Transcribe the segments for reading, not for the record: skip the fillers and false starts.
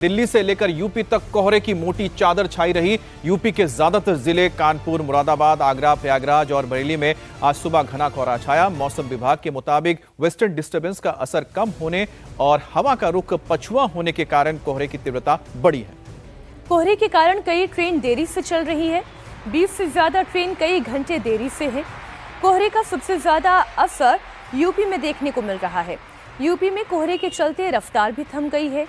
दिल्ली से लेकर यूपी तक कोहरे की मोटी चादर छाई रही। यूपी के ज्यादातर जिले कानपुर, मुरादाबाद, आगरा, प्रयागराज और बरेली में आज सुबह घना कोहरा छाया। मौसम विभाग के मुताबिक वेस्टर्न डिस्टर्बेंस का असर कम होने और हवा का रुख पछुआ होने के कारण कोहरे की तीव्रता बढ़ी है। कोहरे के कारण कई ट्रेन देरी से चल रही है। 20 से ज्यादा ट्रेन कई घंटे देरी से है। कोहरे का सबसे ज्यादा असर यूपी में देखने को मिल रहा है। यूपी में कोहरे के चलते रफ्तार भी थम गई है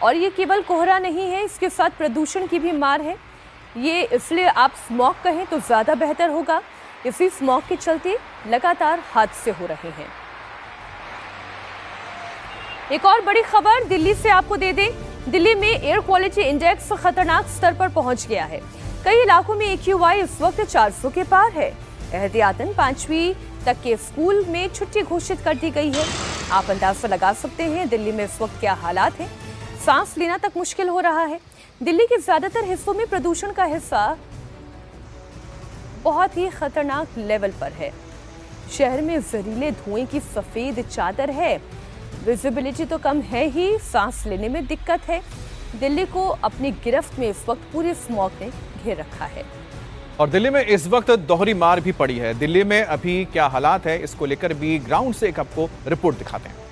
और ये केवल कोहरा नहीं है, इसके साथ प्रदूषण की भी मार है। ये इसलिए आप स्मॉग कहें तो ज़्यादा बेहतर होगा। इसी स्मॉग के चलते लगातार हादसे हो रहे हैं। एक और बड़ी खबर दिल्ली से आपको दे दें। दिल्ली में एयर क्वालिटी इंडेक्स खतरनाक स्तर पर पहुंच गया है। कई इलाकों में AQI इस वक्त 400 के पार है। एहतियातन 5वीं तक के स्कूल में छुट्टी घोषित कर दी गई है। आप अंदाजा लगा सकते हैं दिल्ली में इस वक्त क्या हालात हैं। सांस लेना तक मुश्किल हो रहा है। दिल्ली के ज्यादातर हिस्सों में प्रदूषण का हिस्सा बहुत ही खतरनाक लेवल पर है। शहर में जहरीले धुएं की सफेद चादर है। विजिबिलिटी तो कम है ही, सांस लेने में दिक्कत है। दिल्ली को अपनी गिरफ्त में इस वक्त पूरे स्मॉग ने घेर रखा है। और दिल्ली में इस वक्त दोहरी मार भी पड़ी है। दिल्ली में अभी क्या हालात है, इसको लेकर भी ग्राउंड से एक आपको रिपोर्ट दिखाते हैं।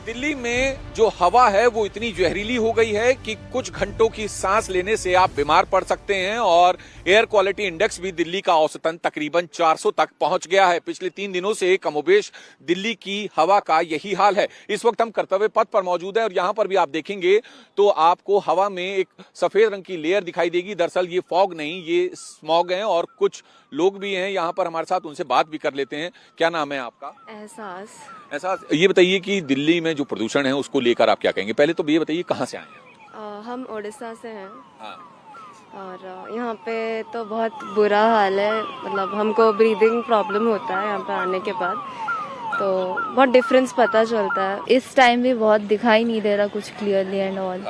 दिल्ली में जो हवा है वो इतनी जहरीली हो गई है कि कुछ घंटों की सांस लेने से आप बीमार पड़ सकते हैं और एयर क्वालिटी इंडेक्स भी दिल्ली का औसतन तकरीबन 400 तक पहुंच गया है। पिछले 3 दिनों से कमोबेश दिल्ली की हवा का यही हाल है। इस वक्त हम कर्तव्य पथ पर मौजूद हैं और यहां पर भी आप देखेंगे तो आपको हवा में एक सफेद रंग की लेयर दिखाई देगी। दरअसल ये फॉग नहीं, ये स्मॉग है और कुछ लोग भी हैं यहाँ पर हमारे साथ, उनसे बात भी कर लेते हैं। क्या नाम है आपका? एहसास। ये बताइए कि दिल्ली में जो प्रदूषण है उसको लेकर आप क्या कहेंगे? पहले तो ये बताइए कहाँ से आए हैं? हम उड़ीसा से हैं। हाँ। और यहाँ पे तो बहुत बुरा हाल है। मतलब हमको ब्रीदिंग प्रॉब्लम होता है यहाँ पे आने के बाद, तो बहुत डिफरेंस पता चलता है। इस टाइम भी बहुत दिखाई नहीं दे रहा कुछ क्लियरली एंड ऑल।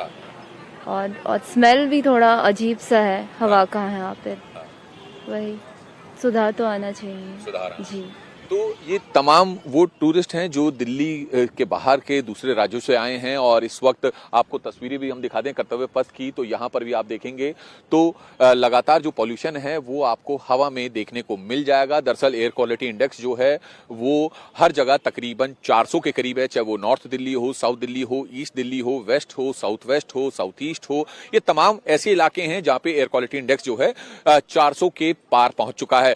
और स्मेल भी थोड़ा अजीब सा है हवा का है यहाँ पे। वही सुधार तो आना चाहिए। जी। तो ये तमाम वो टूरिस्ट हैं जो दिल्ली के बाहर के दूसरे राज्यों से आए हैं और इस वक्त आपको तस्वीरें भी हम दिखा दें कर्तव्य पथ की, तो यहाँ पर भी आप देखेंगे तो लगातार जो पॉल्यूशन है वो आपको हवा में देखने को मिल जाएगा। दरअसल एयर क्वालिटी इंडेक्स जो है वो हर जगह तकरीबन 400 के करीब है, चाहे वो नॉर्थ दिल्ली हो, साउथ दिल्ली हो, ईस्ट दिल्ली हो, वेस्ट हो, साउथ वेस्ट हो, साउथ ईस्ट हो। ये तमाम ऐसे इलाके हैं जहाँ पे एयर क्वालिटी इंडेक्स जो है 400 के पार पहुंच चुका है।